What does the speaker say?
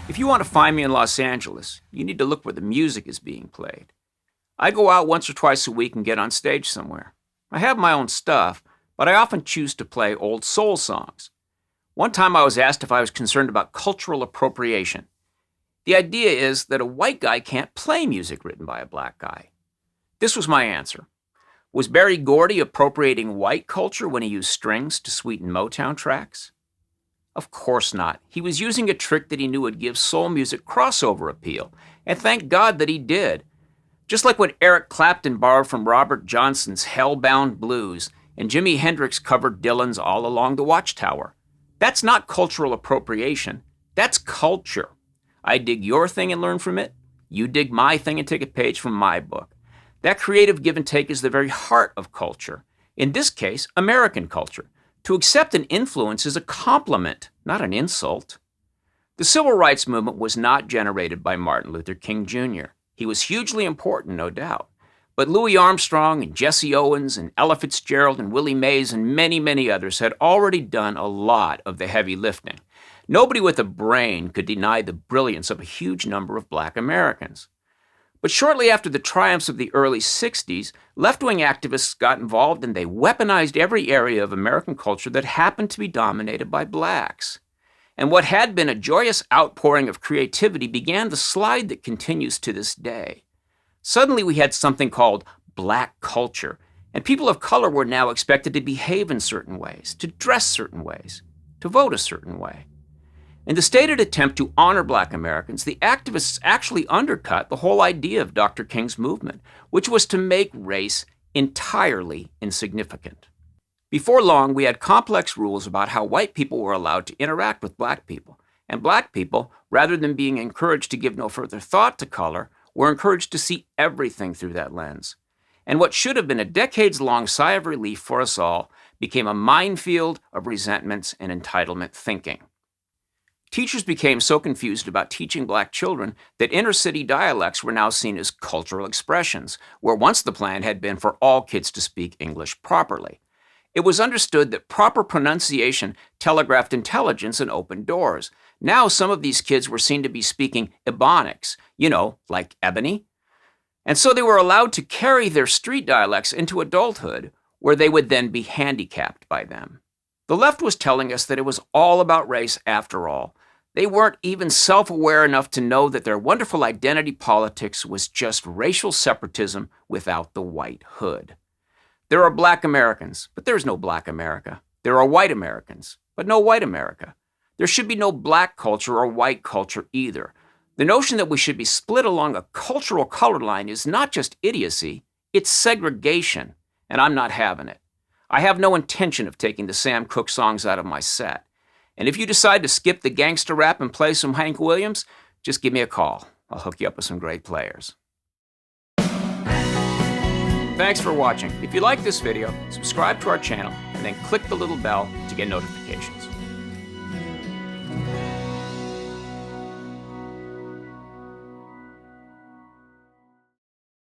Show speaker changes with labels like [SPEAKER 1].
[SPEAKER 1] If you want to find me in Los Angeles, you need to look where the music is being played. I go out once or twice a week and get on stage somewhere. I have my own stuff, but I often choose to play old soul songs. One time I was asked if I was concerned about cultural appropriation. The idea is that a white guy can't play music written by a black guy. This was my answer. Was Berry Gordy appropriating white culture when he used strings to sweeten Motown tracks? Of course not. He was using a trick that he knew would give soul music crossover appeal, and thank God that he did. Just like when Eric Clapton borrowed from Robert Johnson's Hellbound Blues and Jimi Hendrix covered Dylan's All Along the Watchtower. That's not cultural appropriation. That's culture. I dig your thing and learn from it. You dig my thing and take a page from my book. That creative give and take is the very heart of culture. In this case, American culture. To accept an influence is a compliment, not an insult. The civil rights movement was not generated by Martin Luther King Jr. He was hugely important, no doubt. But Louis Armstrong and Jesse Owens and Ella Fitzgerald and Willie Mays and many, many others had already done a lot of the heavy lifting. Nobody with a brain could deny the brilliance of a huge number of black Americans. But shortly after the triumphs of the early 60s, left-wing activists got involved and they weaponized every area of American culture that happened to be dominated by blacks. And what had been a joyous outpouring of creativity began the slide that continues to this day. Suddenly we had something called black culture, and people of color were now expected to behave in certain ways, to dress certain ways, to vote a certain way. In the stated attempt to honor black Americans, the activists actually undercut the whole idea of Dr. King's movement, which was to make race entirely insignificant. Before long, we had complex rules about how white people were allowed to interact with black people, and black people, rather than being encouraged to give no further thought to color, were encouraged to see everything through that lens. And what should have been a decades-long sigh of relief for us all became a minefield of resentments and entitlement thinking. Teachers became so confused about teaching black children that inner-city dialects were now seen as cultural expressions, where once the plan had been for all kids to speak English properly. It was understood that proper pronunciation telegraphed intelligence and opened doors. Now some of these kids were seen to be speaking Ebonics, like ebony. And so they were allowed to carry their street dialects into adulthood, where they would then be handicapped by them. The left was telling us that it was all about race after all. They weren't even self-aware enough to know that their wonderful identity politics was just racial separatism without the white hood. There are black Americans, but there's no black America. There are white Americans, but no white America. There should be no black culture or white culture either. The notion that we should be split along a cultural color line is not just idiocy, it's segregation, and I'm not having it. I have no intention of taking the Sam Cooke songs out of my set. And if you decide to skip the gangster rap and play some Hank Williams, just give me a call. I'll hook you up with some great players. Thanks for watching. If you like this video, subscribe to our channel and then click the little bell to get notifications.